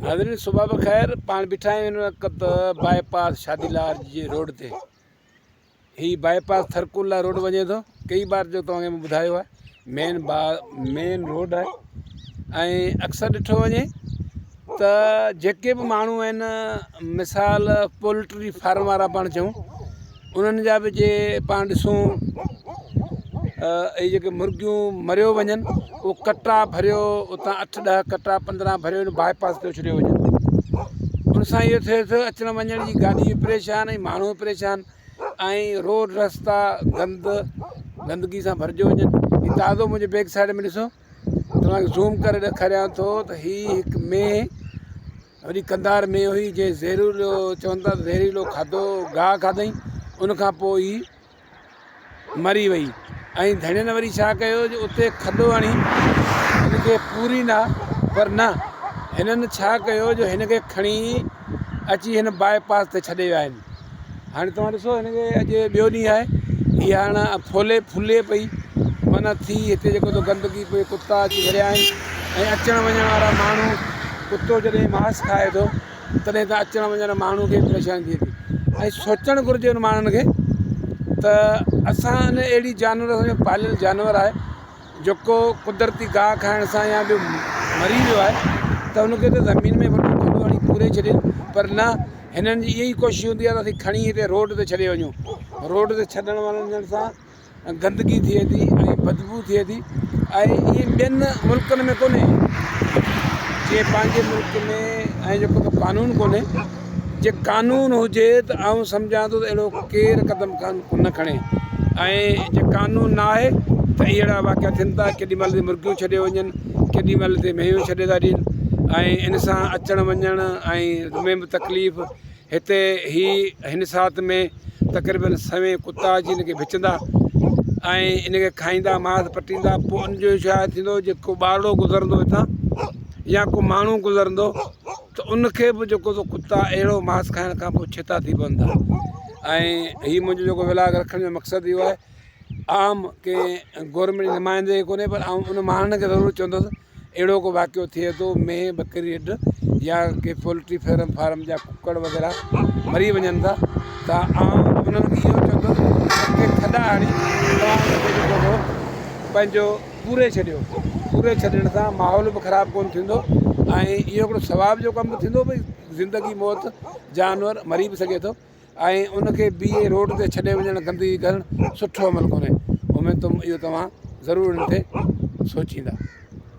हाज़रीन सुबह बख़ैर पाण बीठा आहियूं हिन वक़्तु बाईपास शादीलाल जे रोड ते। ही बाईपास थरकुला रोड वञे थो। कई बार जो तव्हांखे मूं ॿुधायो आहे मेन रोड आहे ऐं अक्सर ॾिठो वञे त जेके बि माण्हू आहिनि मिसाल पोल्ट्री फार्म वारा पाण चऊं उन्हनि जा बि जे पाण ॾिसूं ये जेके मुर्गियूं मरियो वञनि उहो कटा भरियो उतां 8-10 कटा 15 भरियो बाईपास ते छॾियो वञे। उन सां इहो थिए थो अचण वञण जी गाॾी बि परेशान ऐं माण्हू परेशान ऐं रोड रस्ता गंदगी सां भरिजो वञनि। हीउ ताज़ो मुंहिंजे बैक साइड में ॾिसो, तव्हांखे ज़ूम करे ॾेखारियां थो त हीउ हिकु मेंहिं वॾी कंदार में हुई जंहिं ज़हरीलो चवनि था ज़हरीलो खाधो गाह खाधई, उनखां पोइ ही मरी वई। ऐं धणियनि वरी छा कयो जो उते खॾो हणी हिनखे पूरींदा, पर न हिननि छा कयो जो हिनखे खणी अची हिन बाईपास ते छॾे विया आहिनि। हाणे तव्हां ॾिसो हिनखे अॼु ॿियो ॾींहुं आहे, हीअ हाणे फुले पई माना थी हिते जेको त गंदगी पई कुता अची भरिया आहिनि ऐं अचण वञण वारा माण्हू कुतो जॾहिं मांस खाए थो तॾहिं त अचण वञण माण्हू खे परेशानी थिए थी। ऐं सोचणु घुरिजे उन माण्हुनि खे त असां न अहिड़ी जानवर पालियल जानवर आहे जेको कुदरती गाह खाइण सां या ॿियो मरी वियो आहे त हुनखे त ज़मीन में वॾो खॾो हणी पूरे छॾे, पर न हिननि जी इहा ई कोशिशि हूंदी आहे त असीं खणी हिते रोड ते छॾे वञूं। रोड ते छॾण वञण सां गंदगी थिए थी ऐं बदबू थिए थी ऐं इहे ॿियनि मुल्कनि में कोन्हे, जीअं पंहिंजे मुल्क में ऐं जेको त कानून कोन्हे। जे कानून हुजे त आउं सम्झां थो त अहिड़ो केरु क़दम न खणे ऐं जे कानून न आहे त अहिड़ा वाक़िया थियनि था। केॾीमहिल मुर्गियूं छॾे वञनि, केॾीमहिल ते मेंहियूं छॾे था ॾियनि ऐं इन सां अचण वञण ऐं में बि तकलीफ़। हिते हिन साथ में तक़रीबन सवें कुता अची हिनखे भिचंदा ऐं इनखे खाईंदा, मांस पटींदा। पोइ उनजो छा थींदो, जेको ॿारड़ो गुज़रंदो हितां या को माण्हू गुज़रंदो त उनखे बि जेको त कुता अहिड़ो मांस खाइण खां पोइ छिता थी पवंदा। ऐं हीउ मुंहिंजो जेको विलाग रखण जो मक़सदु इहो आहे, आम कंहिं गवर्नमेंट नुमाइंदे कोन्हे, पर आउं उन माण्हुनि खे ज़रूरु चवंदुसि अहिड़ो को वाक़ियो थिए थो मेंहिं बकरी ॾ या के पोल्ट्री फार्म जा कुकड़ वग़ैरह मरी वञनि था त आउं उन्हनि खे इहो चवंदुसि के खॾा हणी तव्हां उनखे जेको पंहिंजो पूरे छॾियो। पूरे छॾण सां माहौल बि ख़राबु कोन थींदो ऐं इहो हिकिड़ो सवाब जो कमु थींदो। भई ज़िंदगी मौत जानवर मरी बि सघे थो ऐं उनखे ॿिए रोड ते छॾे वञणु गंदगी करणु सुठो अमल कोन्हे। उमेद इहो तव्हां ज़रूरु हिन ते सोचींदा।